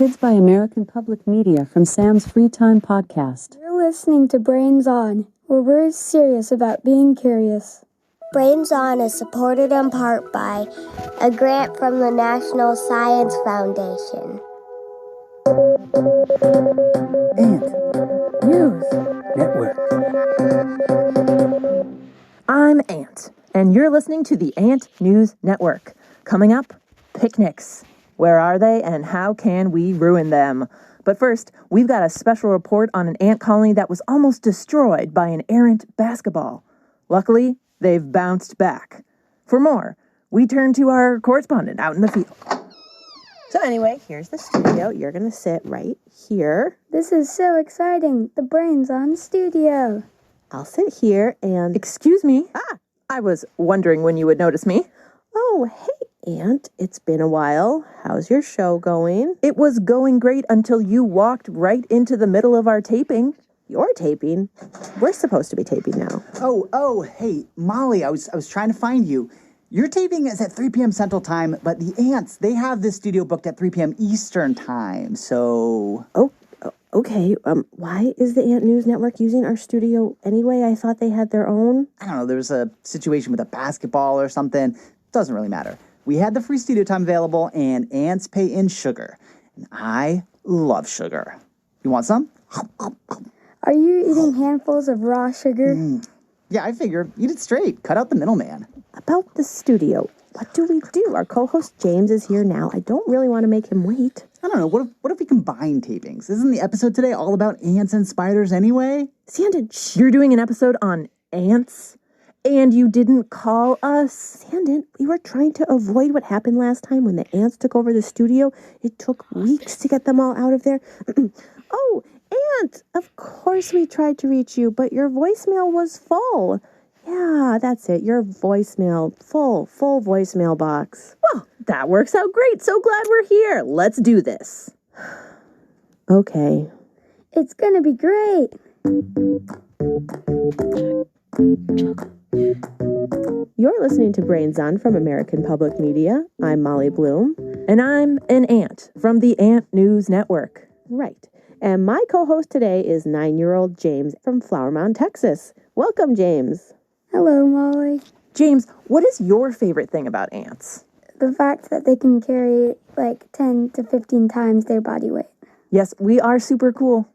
Kids by American Public Media from Sam's Free Time Podcast. You're listening to Brains On, where we're serious about being curious. Brains On is supported in part by a grant from the National Science Foundation. Ant News Network. I'm Ant, and you're listening to the Ant News Network. Coming up, picnics. Where are they, and how can we ruin them? But first, we've got a special report on an ant colony that was almost destroyed by an errant basketball. Luckily, they've bounced back. For more, we turn to our correspondent out in the field. So anyway, here's the studio. You're going to sit right here. This is so exciting. The Brains On studio. I'll sit here and... Excuse me. I was wondering when you would notice me. Oh, hey, Ant. It's been a while. How's your show going? It was going great until you walked right into the middle of our taping. You're taping? We're supposed to be taping now. Oh, hey, Molly, I was trying to find you. Your taping is at 3 p.m. Central Time, but the Ants, they have this studio booked at 3 p.m. Eastern Time, so... Oh, okay. Why is the Ant News Network using our studio anyway? I thought they had their own. I don't know, there was a situation with a basketball or something. Doesn't really matter. We had the free studio time available, and ants pay in sugar. And I love sugar. You want some? Are you eating handfuls of raw sugar? Yeah, I figure. Eat it straight. Cut out the middleman. About the studio, what do we do? Our co-host James is here now. I don't really want to make him wait. I don't know. What if we combine tapings? Isn't the episode today all about ants and spiders anyway? Sandon, you're doing an episode on ants? And you didn't call us? Sandon, we were trying to avoid what happened last time when the ants took over the studio. It took weeks to get them all out of there. Oh, Ant, of course we tried to reach you, but your voicemail was full. Yeah, that's it. Your voicemail, full voicemail box. Well, that works out great. So glad we're here. Let's do this. Okay. It's gonna be great. You're listening to Brains On from American Public Media. I'm Molly Bloom. And I'm an ant from the Ant News Network. Right. And my co-host today is 9-year-old James from Flower Mound, Texas. Welcome, James. Hello, Molly. James, what is your favorite thing about ants? The fact that they can carry like 10 to 15 times their body weight. Yes, we are super cool.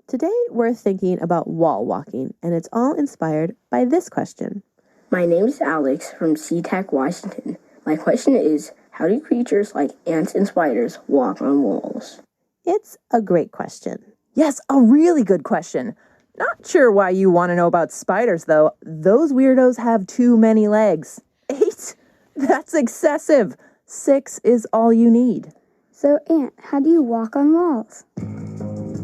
Today, we're thinking about wall walking, and it's all inspired by this question. My name is Alex from SeaTac, Washington. My question is, how do creatures like ants and spiders walk on walls? It's a great question. Yes, a really good question. Not sure why you want to know about spiders, though. Those weirdos have too many legs. 8? That's excessive. 6 is all you need. So, Ant, how do you walk on walls?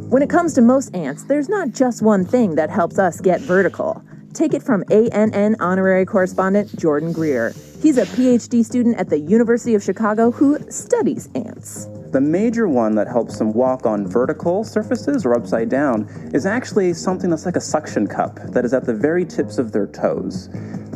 When it comes to most ants, there's not just one thing that helps us get vertical. Take it from ANN honorary correspondent Jordan Greer. He's a PhD student at the University of Chicago who studies ants. The major one that helps them walk on vertical surfaces or upside down is actually something that's like a suction cup that is at the very tips of their toes.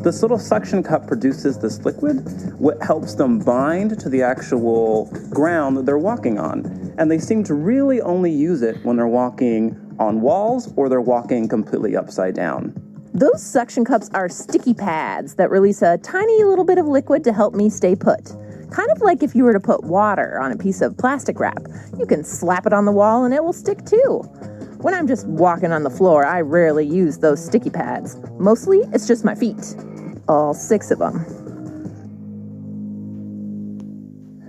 This little suction cup produces this liquid, what helps them bind to the actual ground that they're walking on. And they seem to really only use it when they're walking on walls or they're walking completely upside down. Those suction cups are sticky pads that release a tiny little bit of liquid to help me stay put. Kind of like if you were to put water on a piece of plastic wrap. You can slap it on the wall and it will stick too. When I'm just walking on the floor, I rarely use those sticky pads. Mostly, it's just my feet. All 6 of them.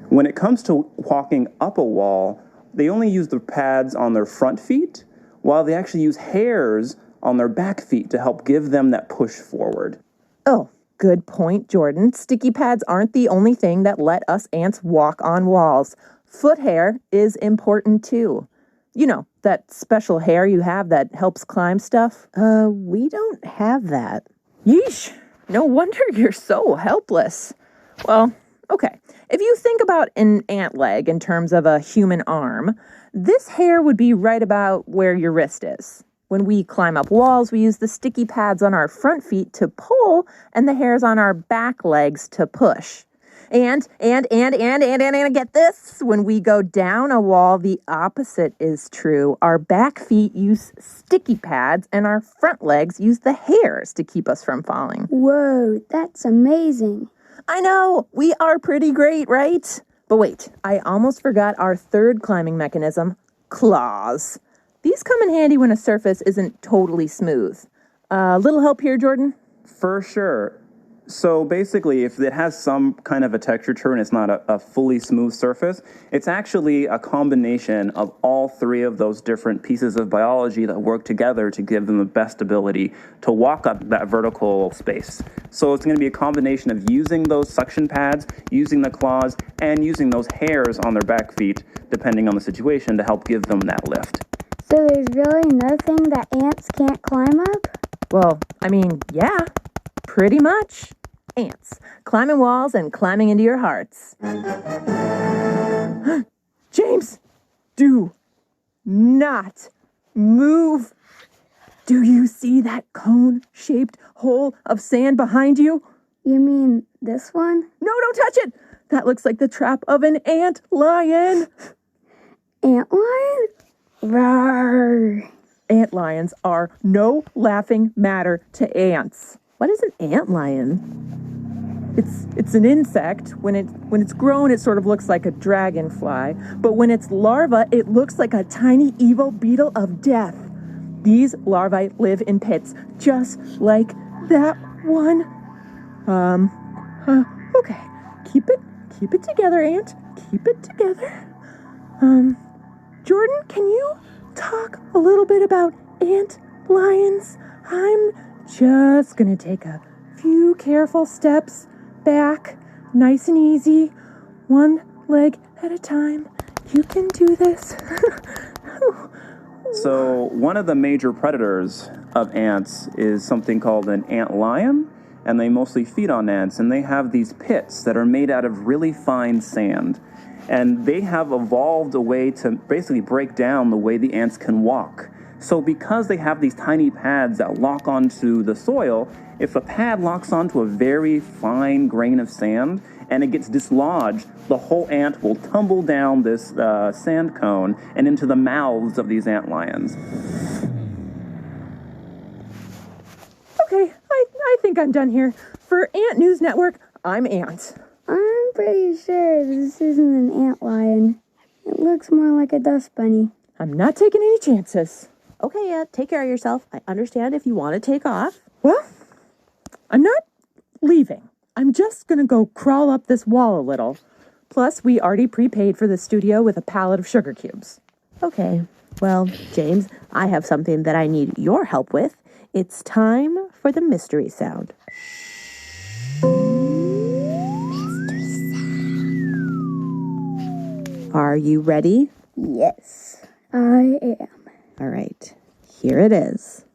When it comes to walking up a wall, they only use the pads on their front feet, while they actually use hairs on their back feet to help give them that push forward. Oh, good point, Jordan. Sticky pads aren't the only thing that let us ants walk on walls. Foot hair is important too. You know, that special hair you have that helps climb stuff? We don't have that. Yeesh. No wonder you're so helpless. Well, okay. If you think about an ant leg in terms of a human arm, this hair would be right about where your wrist is. When we climb up walls, we use the sticky pads on our front feet to pull and the hairs on our back legs to push. And get this. When we go down a wall, the opposite is true. Our back feet use sticky pads and our front legs use the hairs to keep us from falling. Whoa, that's amazing. I know, we are pretty great, right? But wait, I almost forgot our third climbing mechanism, claws. These come in handy when a surface isn't totally smooth. Little help here, Jordan? For sure. So basically, if it has some kind of a texture to it and it's not a fully smooth surface, it's actually a combination of all three of those different pieces of biology that work together to give them the best ability to walk up that vertical space. So it's going to be a combination of using those suction pads, using the claws, and using those hairs on their back feet, depending on the situation, to help give them that lift. So there's really nothing that ants can't climb up? Well, I mean, yeah, pretty much. Ants, climbing walls and climbing into your hearts. James, do not move. Do you see that cone-shaped hole of sand behind you? You mean this one? No, don't touch it. That looks like the trap of an ant lion. Ant lion? Roar. Ant lions are no laughing matter to ants. What is an antlion? It's an insect. When it's grown, it sort of looks like a dragonfly. But when it's larva, it looks like a tiny evil beetle of death. These larvae live in pits, just like that one. Okay. Keep it together, Ant. Keep it together. Jordan, can you talk a little bit about ant lions? I'm just gonna take a few careful steps back, nice and easy, one leg at a time. You can do this. So one of the major predators of ants is something called an ant lion, and they mostly feed on ants, and they have these pits that are made out of really fine sand. And they have evolved a way to basically break down the way the ants can walk. So because they have these tiny pads that lock onto the soil, if a pad locks onto a very fine grain of sand and it gets dislodged, the whole ant will tumble down this sand cone and into the mouths of these ant lions. Okay, I think I'm done here. For Ant News Network, I'm Ant. I'm pretty sure this isn't an ant lion. It looks more like a dust bunny. I'm not taking any chances. Okay, take care of yourself. I understand if you want to take off. Well, I'm not leaving. I'm just gonna go crawl up this wall a little. Plus, we already prepaid for the studio with a pallet of sugar cubes. Okay, well, James, I have something that I need your help with. It's time for the mystery sound. Are you ready? Yes, I am. All right, here it is.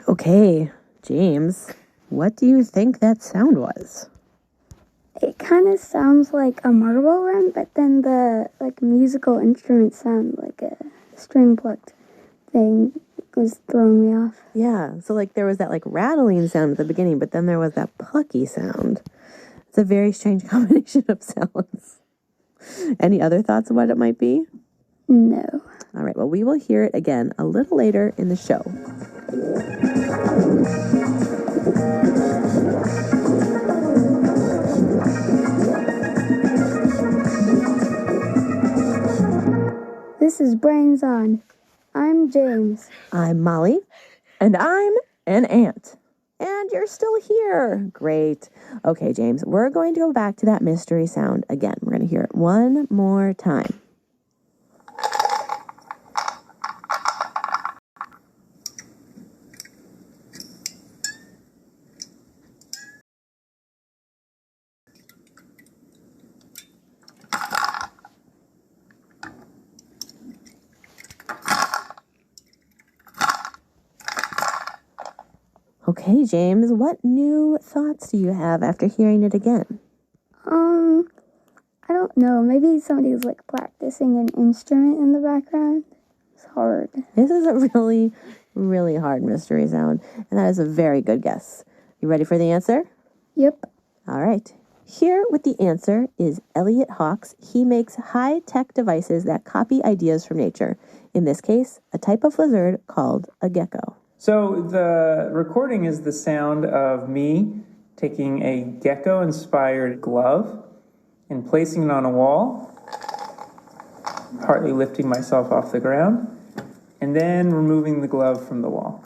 Okay, James, what do you think that sound was? It kind of sounds like a marble run, but then the musical instrument sound like a string plucked thing was throwing me off. Yeah, so there was that rattling sound at the beginning, but then there was that plucky sound. It's a very strange combination of sounds. Any other thoughts of what it might be? No. All right, well, we will hear it again a little later in the show. This is Brains On. I'm James. I'm Molly. And I'm an ant. And you're still here. Great. Okay, James, we're going to go back to that mystery sound again. We're going to hear it one more time. Okay, James, what new thoughts do you have after hearing it again? I don't know. Maybe somebody's like practicing an instrument in the background. It's hard. This is a really, really hard mystery sound, and that is a very good guess. You ready for the answer? Yep. All right. Here with the answer is Elliot Hawks. He makes high-tech devices that copy ideas from nature. In this case, a type of lizard called a gecko. So the recording is the sound of me taking a gecko-inspired glove and placing it on a wall, partly lifting myself off the ground, and then removing the glove from the wall.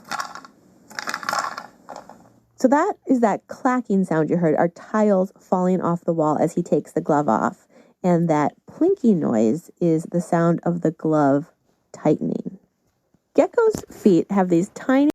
So that clacking sound you heard are tiles falling off the wall as he takes the glove off. And that plinky noise is the sound of the glove tightening. Geckos' feet have these tiny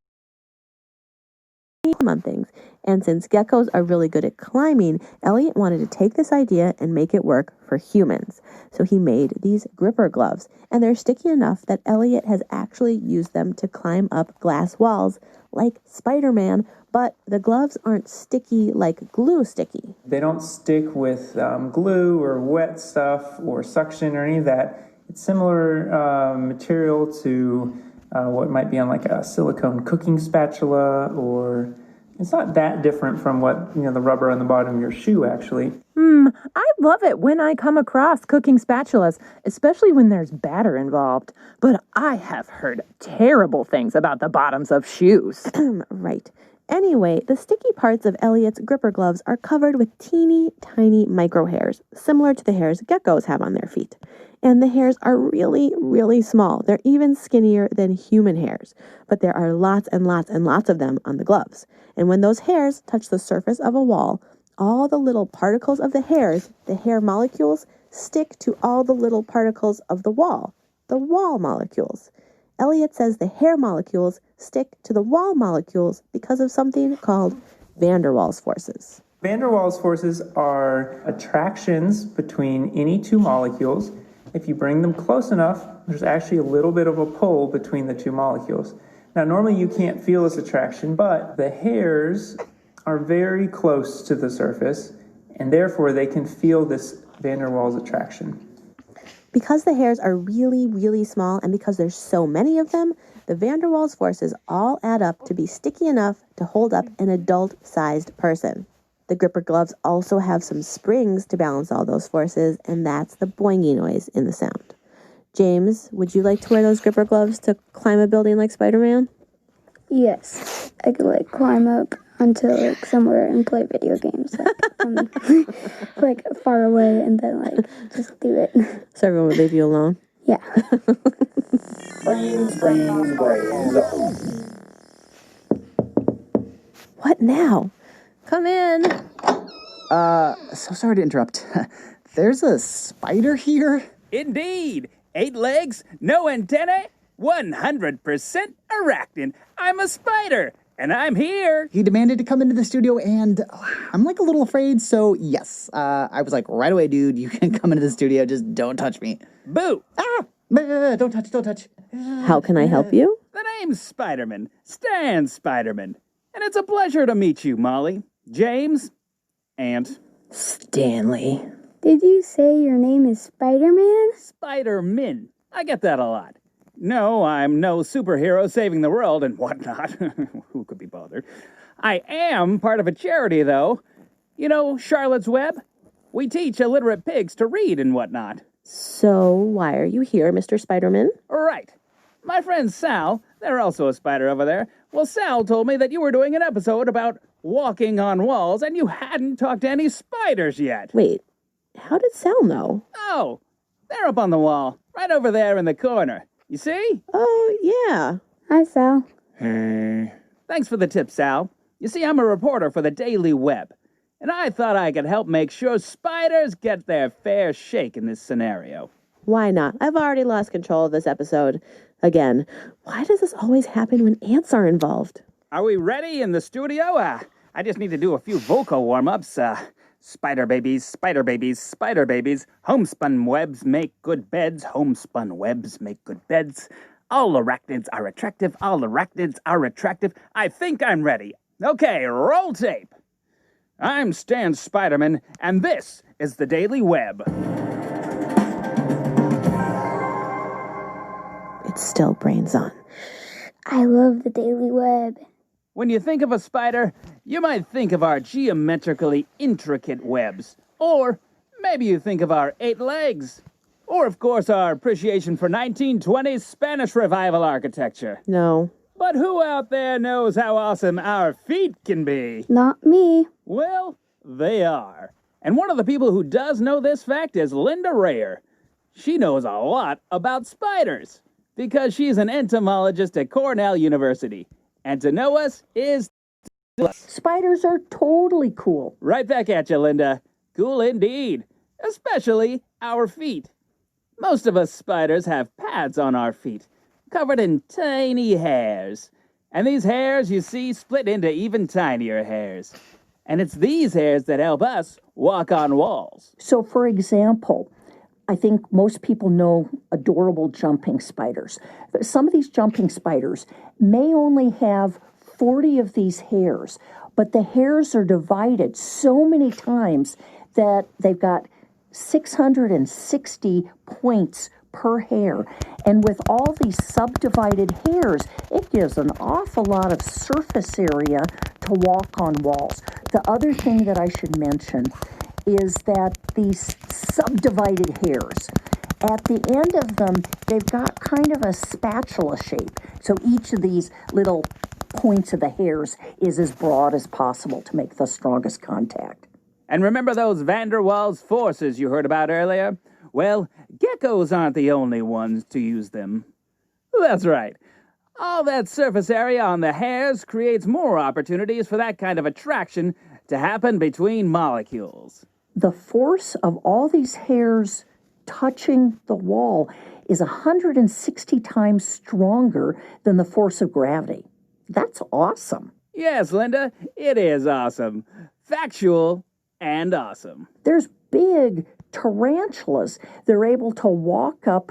on things. And since geckos are really good at climbing, Elliot wanted to take this idea and make it work for humans. So he made these gripper gloves. And they're sticky enough that Elliot has actually used them to climb up glass walls like Spider-Man, but the gloves aren't sticky like glue sticky. They don't stick with glue or wet stuff or suction or any of that. It's similar material to what might be on like a silicone cooking spatula, or it's not that different from what, the rubber on the bottom of your shoe actually. I love it when I come across cooking spatulas, especially when there's batter involved. But I have heard terrible things about the bottoms of shoes. Right. Anyway, the sticky parts of Elliot's gripper gloves are covered with teeny tiny micro hairs, similar to the hairs geckos have on their feet. And the hairs are really, really small. They're even skinnier than human hairs. But there are lots and lots and lots of them on the gloves. And when those hairs touch the surface of a wall, all the little particles of the hairs, the hair molecules, stick to all the little particles of the wall molecules. Elliot says the hair molecules stick to the wall molecules because of something called van der Waals forces. Van der Waals forces are attractions between any two molecules. If you bring them close enough, there's actually a little bit of a pull between the two molecules. Now, normally you can't feel this attraction, but the hairs are very close to the surface, and therefore they can feel this van der Waals attraction. Because the hairs are really, really small, and because there's so many of them, the van der Waals forces all add up to be sticky enough to hold up an adult-sized person. The gripper gloves also have some springs to balance all those forces, and that's the boingy noise in the sound. James, would you like to wear those gripper gloves to climb a building like Spider-Man? Yes. I could climb up onto somewhere and play video games from far away, and then just do it. So everyone would leave you alone? Yeah. What now? Come in. So sorry to interrupt. There's a spider here? Indeed. 8 legs, no antennae, 100% arachnid. I'm a spider, and I'm here. He demanded to come into the studio, and I'm a little afraid, so yes. I was right away, dude, you can come into the studio, just don't touch me. Boo! Don't touch. How can I help you? The name's Spider-Man, Stan Spider-Man. And it's a pleasure to meet you, Molly, James, and Stanley. Did you say your name is Spider-Man? Spider-Man. I get that a lot. No, I'm no superhero saving the world and whatnot. Who could be bothered? I am part of a charity, though. You know, Charlotte's Web? We teach illiterate pigs to read and whatnot. So why are you here, Mr. Spider-Man? Right. My friend Sal, they're also a spider over there. Well, Sal told me that you were doing an episode about walking on walls and you hadn't talked to any spiders yet. Wait, how did Sal know? Oh, they're up on the wall, right over there in the corner. You see? Oh, yeah. Hi, Sal. Hey. Thanks for the tip, Sal. You see, I'm a reporter for the Daily Web, and I thought I could help make sure spiders get their fair shake in this scenario. Why not? I've already lost control of this episode. Again, why does this always happen when ants are involved? Are we ready in the studio? I just need to do a few vocal warm-ups. Spider babies, spider babies, spider babies. Homespun webs make good beds. Homespun webs make good beds. All arachnids are attractive. All arachnids are attractive. I think I'm ready. Okay, roll tape. I'm Stan Spiderman, and this is the Daily Web. It's still brains on. I love the Daily Web. When you think of a spider, you might think of our geometrically intricate webs. Or maybe you think of our 8 legs. Or, of course, our appreciation for 1920s Spanish Revival architecture. No. But who out there knows how awesome our feet can be? Not me. Well, they are. And one of the people who does know this fact is Linda Rayer. She knows a lot about spiders because she's an entomologist at Cornell University. And to know us is Spiders are totally cool. right back at you, Linda. Cool indeed. Especially our feet. Most of us spiders have pads on our feet, covered in tiny hairs. And these hairs, you see, split into even tinier hairs. And it's these hairs that help us walk on walls. So, for example, I think most people know adorable jumping spiders. Some of these jumping spiders may only have 40 of these hairs, but the hairs are divided so many times that they've got 660 points per hair. And with all these subdivided hairs, it gives an awful lot of surface area to walk on walls. The other thing that I should mention is that these subdivided hairs, at the end of them, they've got kind of a spatula shape. So each of these little points of the hairs is as broad as possible to make the strongest contact. And remember those van der Waals forces you heard about earlier? Well, geckos aren't the only ones to use them. That's right. All that surface area on the hairs creates more opportunities for that kind of attraction to happen between molecules. The force of all these hairs touching the wall is 160 times stronger than the force of gravity. That's awesome. Yes, Linda, it is awesome. Factual and awesome. There's big tarantulas. They're able to walk up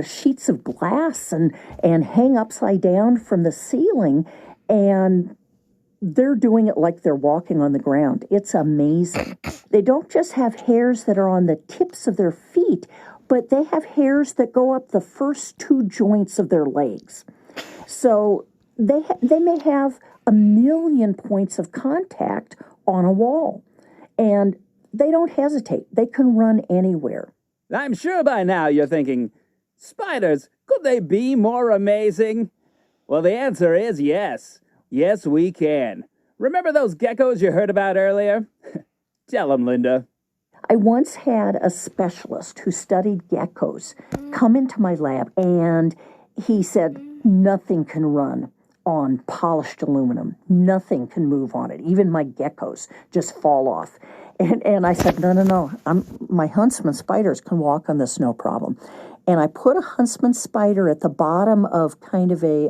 sheets of glass and hang upside down from the ceiling, and they're doing it like they're walking on the ground. It's amazing. They don't just have hairs that are on the tips of their feet, but they have hairs that go up the first 2 joints of their legs. So they may have 1 million points of contact on a wall, and they don't hesitate. They can run anywhere. I'm sure by now you're thinking, spiders, could they be more amazing? Well, the answer is yes. Yes, we can. Remember those geckos you heard about earlier? Tell them, Linda. I once had a specialist who studied geckos come into my lab, and he said, nothing can run on polished aluminum. Nothing can move on it. Even my geckos just fall off. And I said, no. My huntsman spiders can walk on this, no problem. And I put a huntsman spider at the bottom of kind of a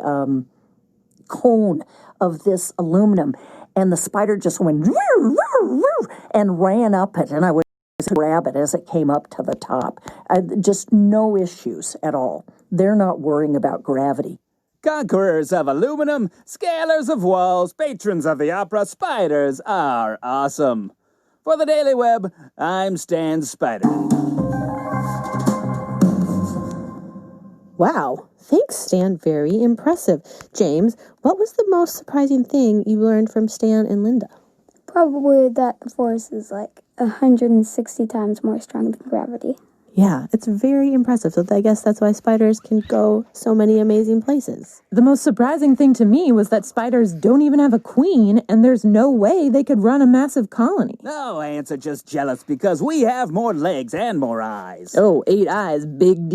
cone of this aluminum, and the spider just went and ran up it, and I would grab it as it came up to the top. Just no issues at all. They're not worrying about gravity. Conquerors of aluminum, scalers of walls, patrons of the opera, spiders are awesome. For the Daily Web, I'm Stan Spiderman. Wow. Thanks, Stan. Very impressive. James, what was the most surprising thing you learned from Stan and Linda? Probably that the force is like 160 times more strong than gravity. Yeah, it's very impressive. So I guess that's why spiders can go so many amazing places. The most surprising thing to me was that spiders don't even have a queen, and there's no way they could run a massive colony. No, ants are just jealous because we have more legs and more eyes. Oh, 8 eyes, big deal.